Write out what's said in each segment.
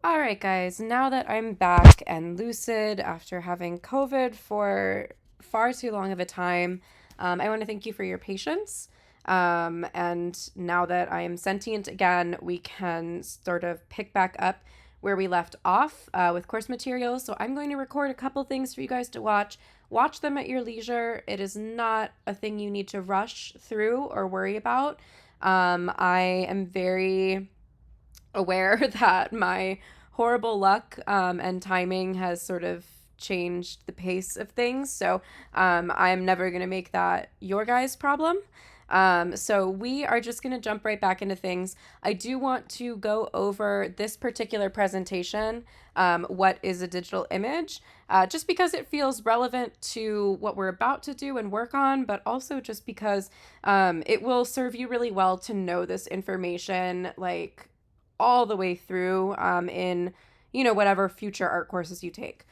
All right, guys, now that I'm back and lucid after having COVID for far too long of a time, I want to thank you for your patience. And now that I am sentient again, we can sort of pick back up where we left off with course materials. So I'm going to record a couple things for you guys to watch. Watch them at your leisure. It is not a thing you need to rush through or worry about. I am very aware that my horrible luck and timing has sort of changed the pace of things. So I'm never going to make that your guys' problem. So we are just going to jump right back into things. I do want to go over this particular presentation, what is a digital image, just because it feels relevant to what we're about to do and work on, but also just because it will serve you really well to know this information, like all the way through in, whatever future art courses you take.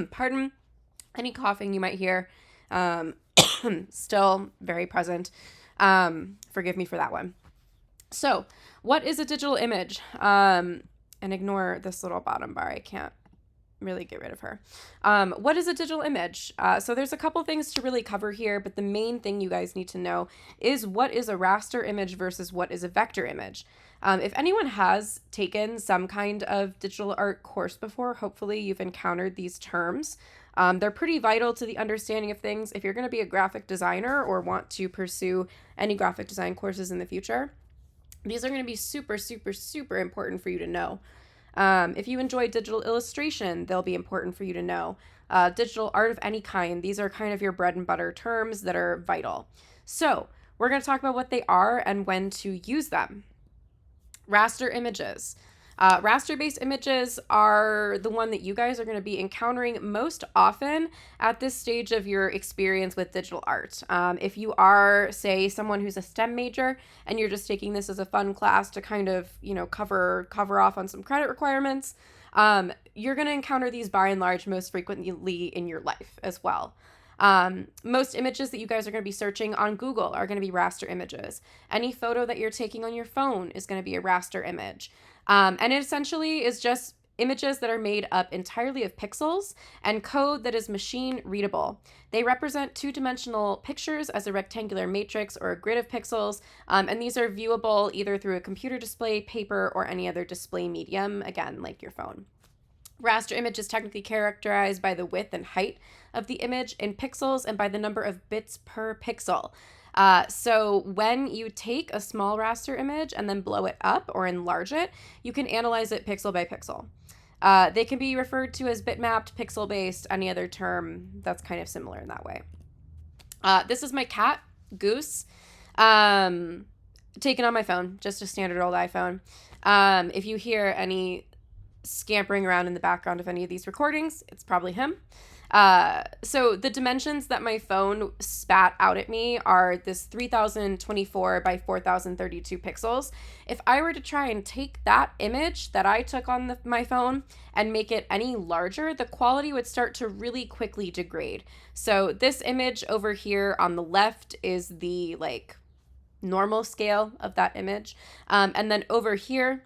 Pardon any coughing you might hear. Um, Still very present. Forgive me for that one. So, what is a digital image? And ignore this little bottom bar. I can't really get rid of her. What is a digital image? So there's a couple things to really cover here, but the main thing you guys need to know is what is a raster image versus what is a vector image. If anyone has taken some kind of digital art course before, hopefully you've encountered these terms. They're pretty vital to the understanding of things if you're going to be a graphic designer or want to pursue any graphic design courses in the future. These are going to be super, super, super important for you to know. If you enjoy digital illustration, they'll be important for you to know. Digital art of any kind, these are kind of your bread and butter terms that are vital. So, we're going to talk about what they are and when to use them. Raster images. Raster-based images are the one that you guys are going to be encountering most often at this stage of your experience with digital art. If you are, say, someone who's a STEM major and you're just taking this as a fun class to kind of, cover off on some credit requirements, you're going to encounter these by and large most frequently in your life as well. Most images that you guys are going to be searching on Google are going to be raster images. Any photo that you're taking on your phone is going to be a raster image. And it essentially is just images that are made up entirely of pixels and code that is machine readable. They represent two-dimensional pictures as a rectangular matrix or a grid of pixels, and these are viewable either through a computer display, paper, or any other display medium, again, like your phone. Raster image is technically characterized by the width and height of the image in pixels and by the number of bits per pixel. So when you take a small raster image and then blow it up or enlarge it, you can analyze it pixel by pixel. They can be referred to as bitmapped, pixel-based, any other term that's kind of similar in that way. This is my cat, Goose, taken on my phone, just a standard old iPhone. If you hear any scampering around in the background of any of these recordings, it's probably him. So the dimensions that my phone spat out at me are this 3024 by 4032 pixels. If I were to try and take that image that I took on my phone and make it any larger, the quality would start to really quickly degrade. So this image over here on the left is the normal scale of that image. And then over here,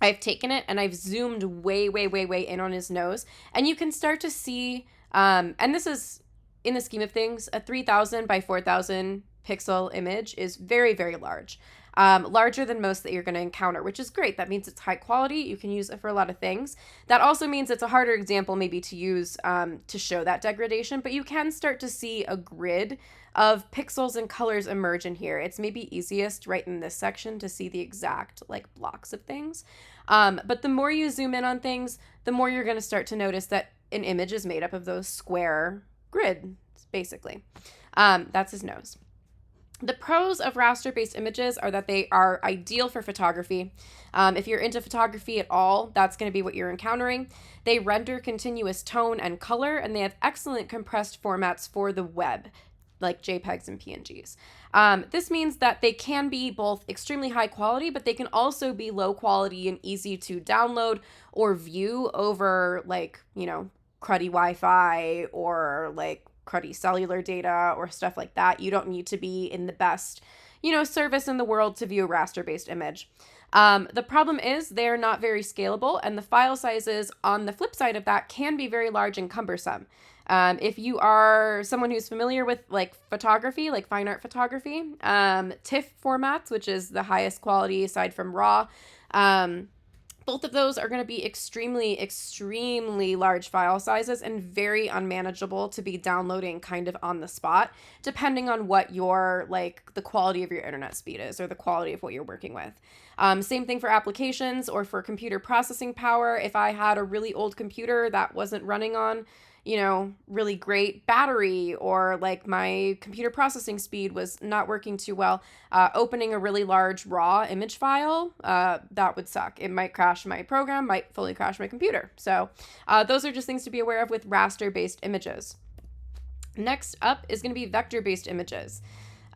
I've taken it and I've zoomed way, way, way, way in on his nose. And you can start to see, and this is, in the scheme of things, a 3000 by 4000 pixel image is very, very large. Larger than most that you're going to encounter, which is great. That means it's high quality. You can use it for a lot of things. That also means it's a harder example maybe to use to show that degradation, but you can start to see a grid of pixels and colors emerge in here. It's maybe easiest right in this section to see the exact blocks of things. But the more you zoom in on things, the more you're going to start to notice that an image is made up of those square grids, basically. That's his nose. The pros of raster-based images are that they are ideal for photography. If you're into photography at all, that's going to be what you're encountering. They render continuous tone and color, and they have excellent compressed formats for the web, like JPEGs and PNGs. This means that they can be both extremely high quality, but they can also be low quality and easy to download or view over cruddy Wi-Fi or cruddy cellular data or stuff like that. You don't need to be in the best, service in the world to view a raster-based image. The problem is they're not very scalable, and the file sizes on the flip side of that can be very large and cumbersome. If you are someone who's familiar with like photography, like fine art photography, TIFF formats, which is the highest quality aside from RAW, both of those are going to be extremely, extremely large file sizes and very unmanageable to be downloading kind of on the spot, depending on what your, like, the quality of your internet speed is or the quality of what you're working with. Same thing for applications or for computer processing power. If I had a really old computer that wasn't running on, really great battery, or like my computer processing speed was not working too well, opening a really large raw image file, that would suck. It might crash my program, might fully crash my computer. So those are just things to be aware of with raster-based images. Next up is going to be vector-based images.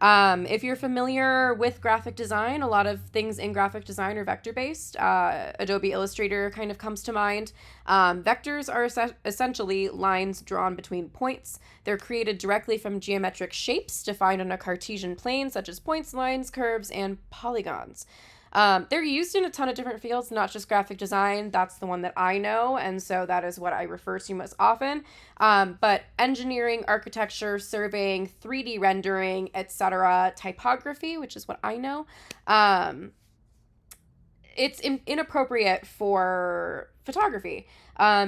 If you're familiar with graphic design, a lot of things in graphic design are vector-based. Adobe Illustrator kind of comes to mind. Vectors are essentially lines drawn between points. They're created directly from geometric shapes defined on a Cartesian plane, such as points, lines, curves, and polygons. They're used in a ton of different fields, not just graphic design. That's the one that I know, and so that is what I refer to most often. But engineering, architecture, surveying, 3D rendering, etc., typography, which is what I know, it's inappropriate for photography,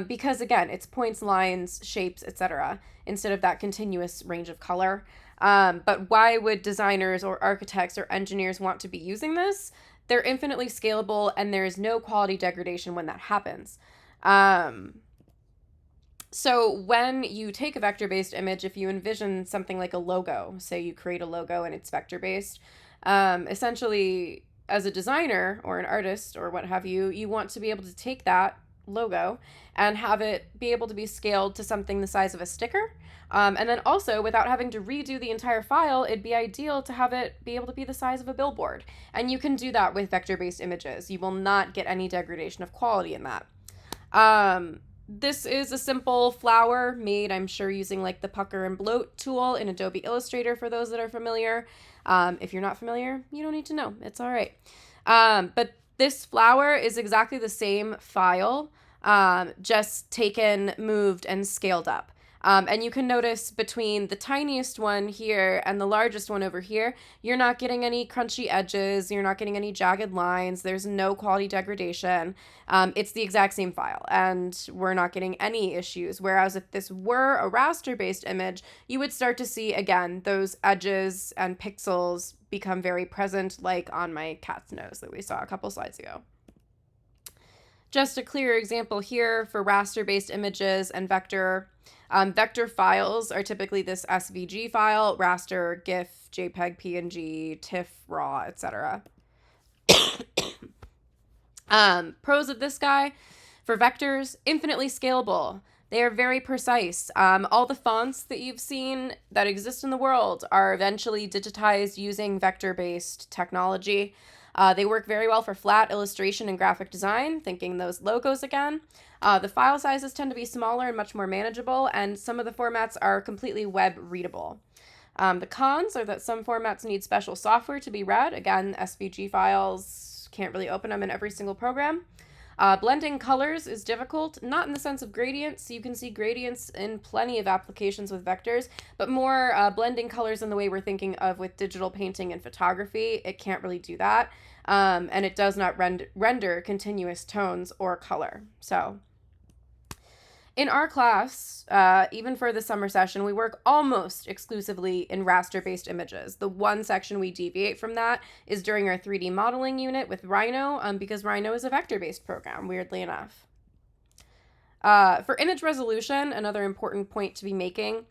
because, again, it's points, lines, shapes, etc., instead of that continuous range of color. But why would designers or architects or engineers want to be using this? They're infinitely scalable, and there is no quality degradation when that happens. So when you take a vector-based image, if you envision something like a logo, say you create a logo and it's vector-based, essentially, as a designer or an artist or what have you, you want to be able to take that logo and have it be able to be scaled to something the size of a sticker. And then also, without having to redo the entire file, it'd be ideal to have it be able to be the size of a billboard. And you can do that with vector-based images. You will not get any degradation of quality in that. This is a simple flower made, I'm sure, using like the pucker and bloat tool in Adobe Illustrator for those that are familiar. If you're not familiar, you don't need to know. It's all right. But this flower is exactly the same file, just taken, moved, and scaled up. And you can notice between the tiniest one here and the largest one over here, you're not getting any crunchy edges, you're not getting any jagged lines, there's no quality degradation. It's the exact same file, and we're not getting any issues. Whereas if this were a raster-based image, you would start to see, again, those edges and pixels become very present, like on my cat's nose that we saw a couple slides ago. Just a clear example here for raster-based images and vector. Vector files are typically this SVG file, raster, GIF, JPEG, PNG, TIFF, RAW, etc. Pros of this guy: for vectors, infinitely scalable. They are very precise. All the fonts that you've seen that exist in the world are eventually digitized using vector-based technology. They work very well for flat illustration and graphic design, thinking those logos again. The file sizes tend to be smaller and much more manageable, and some of the formats are completely web readable. The cons are that some formats need special software to be read. Again, SVG files, can't really open them in every single program. Blending colors is difficult, not in the sense of gradients. You can see gradients in plenty of applications with vectors, but more blending colors in the way we're thinking of with digital painting and photography. It can't really do that, and it does not render continuous tones or color. So in our class, even for the summer session, we work almost exclusively in raster-based images. The one section we deviate from that is during our 3D modeling unit with Rhino, because Rhino is a vector-based program, weirdly enough. For image resolution, another important point to be making,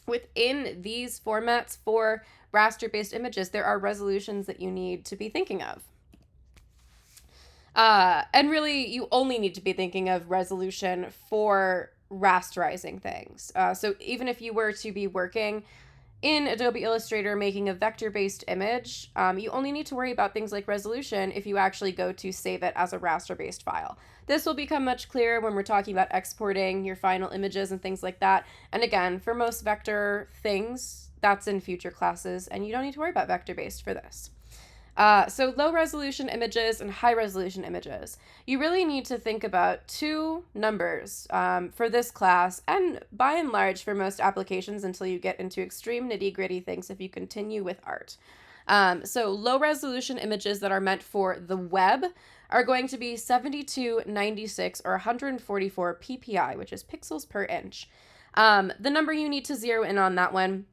within these formats for raster-based images, there are resolutions that you need to be thinking of. And really, you only need to be thinking of resolution for rasterizing things. So even if you were to be working in Adobe Illustrator making a vector-based image, you only need to worry about things like resolution if you actually go to save it as a raster-based file. This will become much clearer when we're talking about exporting your final images and things like that. And again, for most vector things, that's in future classes, and you don't need to worry about vector-based for this. So low resolution images and high resolution images. You really need to think about two numbers for this class, and by and large for most applications until you get into extreme nitty-gritty things if you continue with art. So low resolution images that are meant for the web are going to be 72, 96, or 144 ppi, which is pixels per inch. The number you need to zero in on that one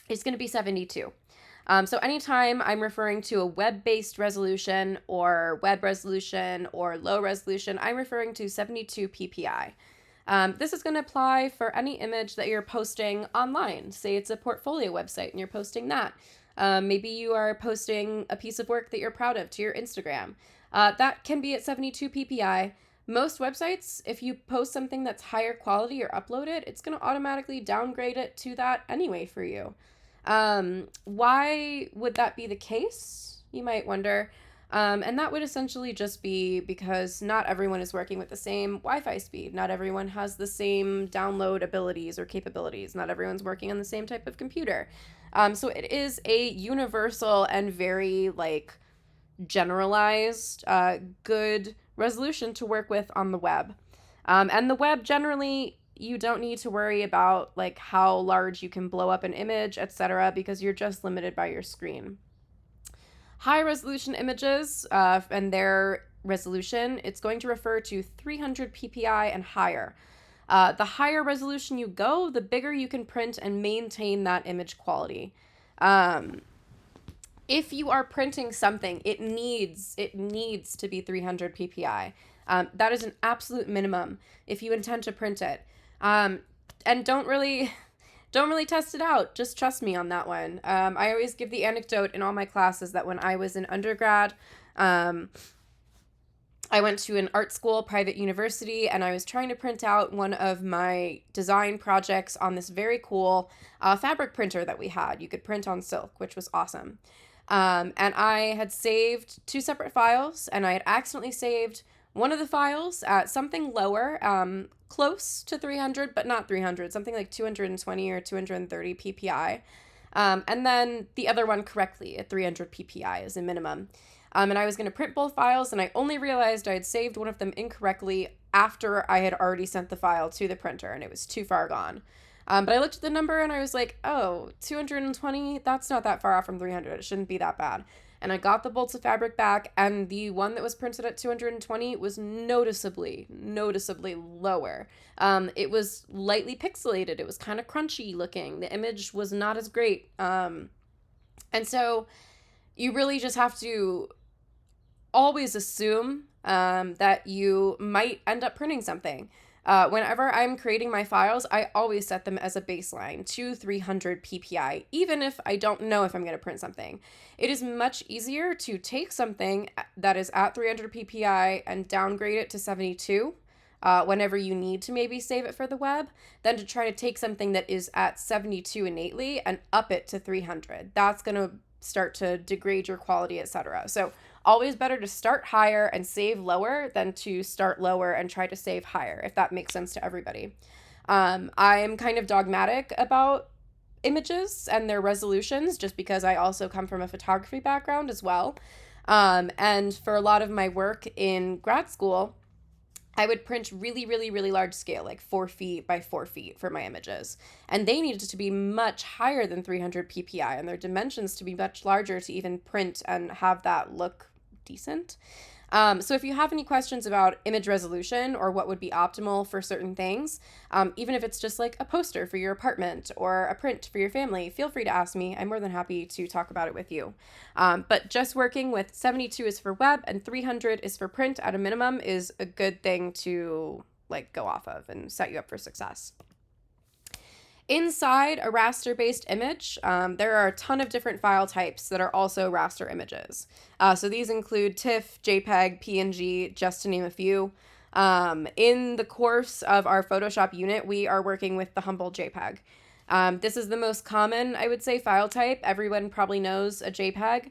is going to be 72. So anytime I'm referring to a web-based resolution or web resolution or low resolution, I'm referring to 72 ppi. This is going to apply for any image that you're posting online. Say it's a portfolio website and you're posting that. Maybe you are posting a piece of work that you're proud of to your Instagram. That can be at 72 ppi. Most websites, if you post something that's higher quality or upload it, it's going to automatically downgrade it to that anyway for you. Why would that be the case? You might wonder. And that would essentially just be because not everyone is working with the same Wi-Fi speed. Not everyone has the same download abilities or capabilities. Not everyone's working on the same type of computer. So it is a universal and very generalized good resolution to work with on the web. And the web generally, you don't need to worry about how large you can blow up an image, etc., because you're just limited by your screen. High resolution images and their resolution, it's going to refer to 300 ppi and higher. The higher resolution you go, the bigger you can print and maintain that image quality. If you are printing something, it needs to be 300 ppi. That is an absolute minimum if you intend to print it. And don't really test it out. Just trust me on that one. I always give the anecdote in all my classes that when I was in undergrad, I went to an art school, private university, and I was trying to print out one of my design projects on this very cool fabric printer that we had. You could print on silk, which was awesome. And I had saved two separate files, and I had accidentally saved one of the files at something lower, close to 300, but not 300, something like 220 or 230 ppi. And then the other one correctly at 300 ppi as a minimum. And I was going to print both files, and I only realized I had saved one of them incorrectly after I had already sent the file to the printer, and it was too far gone. But I looked at the number, and I was like, oh, 220, that's not that far off from 300. It shouldn't be that bad. And I got the bolts of fabric back, and the one that was printed at 220 was noticeably lower. It was lightly pixelated. It was kind of crunchy looking. The image was not as great. And so you really just have to always assume that you might end up printing something. Whenever I'm creating my files, I always set them as a baseline to 300 ppi, even if I don't know if I'm going to print something. It is much easier to take something that is at 300 ppi and downgrade it to 72 whenever you need to maybe save it for the web, than to try to take something that is at 72 innately and up it to 300. That's going to start to degrade your quality, etc. So always better to start higher and save lower than to start lower and try to save higher, if that makes sense to everybody. I'm kind of dogmatic about images and their resolutions just because I also come from a photography background as well. And for a lot of my work in grad school, I would print really, really, really large scale, like 4 feet by 4 feet for my images. And they needed to be much higher than 300 ppi and their dimensions to be much larger to even print and have that look decent. So if you have any questions about image resolution or what would be optimal for certain things, even if it's just like a poster for your apartment or a print for your family, feel free to ask me. I'm more than happy to talk about it with you. But just working with 72 is for web and 300 is for print at a minimum is a good thing to go off of and set you up for success. Inside a raster-based image, there are a ton of different file types that are also raster images. So these include TIFF, JPEG, PNG, just to name a few. In the course of our Photoshop unit, we are working with the humble JPEG. This is the most common, I would say, file type. Everyone probably knows a JPEG.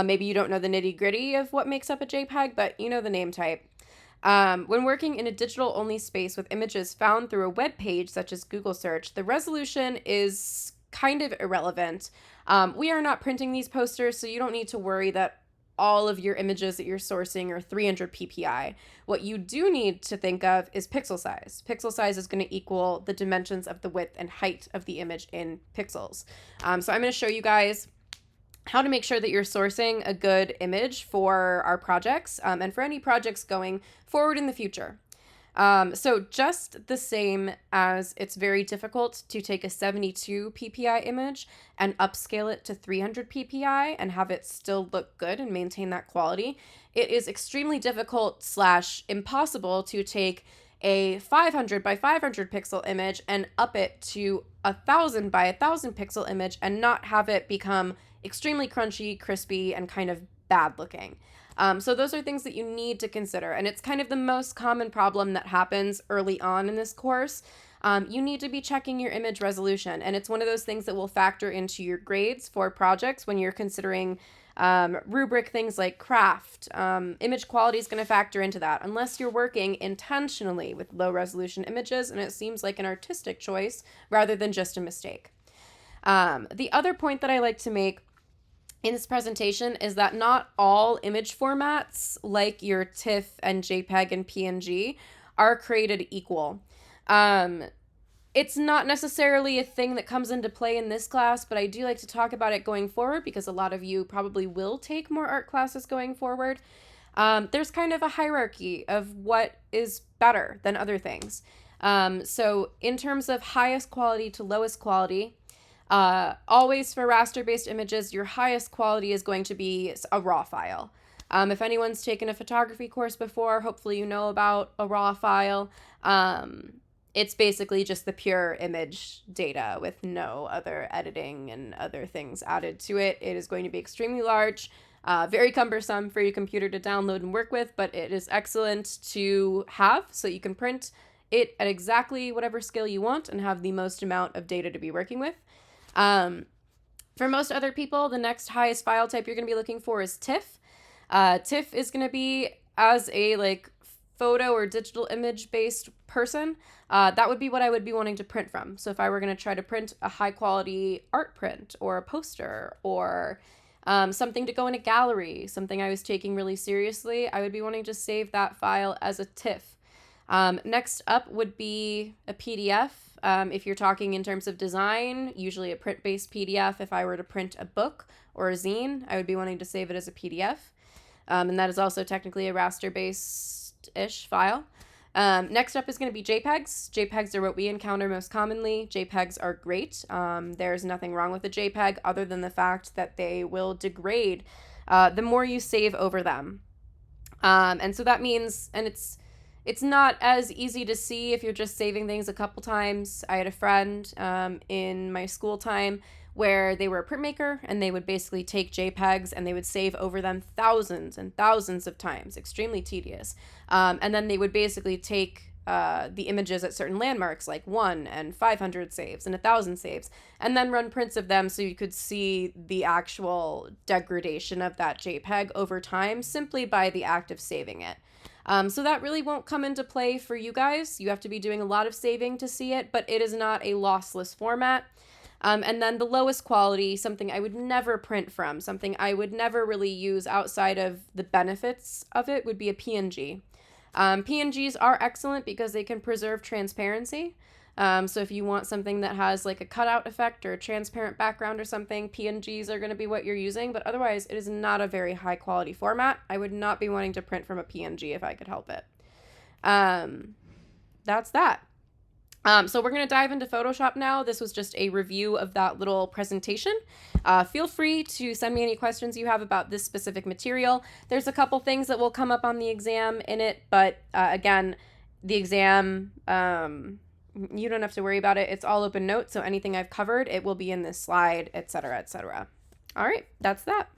Maybe you don't know the nitty-gritty of what makes up a JPEG, but you know the name type. When working in a digital-only space with images found through a web page such as Google search, the resolution is kind of irrelevant. We are not printing these posters, so you don't need to worry that all of your images that you're sourcing are 300 ppi. What you do need to think of is pixel size. Pixel size is going to equal the dimensions of the width and height of the image in pixels. So I'm going to show you guys how to make sure that you're sourcing a good image for our projects and for any projects going forward in the future. So just the same as it's very difficult to take a 72 ppi image and upscale it to 300 ppi and have it still look good and maintain that quality, it is extremely difficult / impossible to take a 500 by 500 pixel image and up it to 1,000 by 1,000 pixel image and not have it become extremely crunchy, crispy, and kind of bad looking. So those are things that you need to consider. And it's kind of the most common problem that happens early on in this course. You need to be checking your image resolution. And it's one of those things that will factor into your grades for projects when you're considering rubric things like craft. Image quality is going to factor into that unless you're working intentionally with low resolution images and it seems like an artistic choice rather than just a mistake. The other point that I like to make in this presentation is that not all image formats like your TIFF and JPEG and PNG are created equal. It's not necessarily a thing that comes into play in this class, but I do like to talk about it going forward because a lot of you probably will take more art classes going forward. There's kind of a hierarchy of what is better than other things. So in terms of highest quality to lowest quality, always for raster-based images, your highest quality is going to be a RAW file. If anyone's taken a photography course before, hopefully you know about a RAW file. It's basically just the pure image data with no other editing and other things added to it. It is going to be extremely large, very cumbersome for your computer to download and work with, but it is excellent to have so you can print it at exactly whatever scale you want and have the most amount of data to be working with. For most other people, the next highest file type you're going to be looking for is TIFF. TIFF is going to be as a photo or digital image based person. That would be what I would be wanting to print from. So if I were going to try to print a high quality art print or a poster or something to go in a gallery, something I was taking really seriously, I would be wanting to save that file as a TIFF. Next up would be a PDF. If you're talking in terms of design, usually a print-based PDF. If I were to print a book or a zine, I would be wanting to save it as a PDF. And that is also technically a raster-based-ish file. Next up is going to be JPEGs. JPEGs are what we encounter most commonly. JPEGs are great. There's nothing wrong with a JPEG other than the fact that they will degrade the more you save over them. And so that means, and it's not as easy to see if you're just saving things a couple times. I had a friend in my school time where they were a printmaker and they would basically take JPEGs and they would save over them thousands and thousands of times, extremely tedious. And then they would basically take the images at certain landmarks like 1 and 500 saves and 1,000 saves and then run prints of them so you could see the actual degradation of that JPEG over time simply by the act of saving it. So that really won't come into play for you guys. You have to be doing a lot of saving to see it, but it is not a lossless format. And then the lowest quality, something I would never print from, something I would never really use outside of the benefits of it would be a PNG. PNGs are excellent because they can preserve transparency. So if you want something that has like a cutout effect or a transparent background or something, PNGs are going to be what you're using, but otherwise it is not a very high quality format. I would not be wanting to print from a PNG if I could help it. That's that. So we're going to dive into Photoshop now. This was just a review of that little presentation. Feel free to send me any questions you have about this specific material. There's a couple things that will come up on the exam in it, but again, the exam, you don't have to worry about it. It's all open notes, so anything I've covered, it will be in this slide, etc., etc. All right, that's that.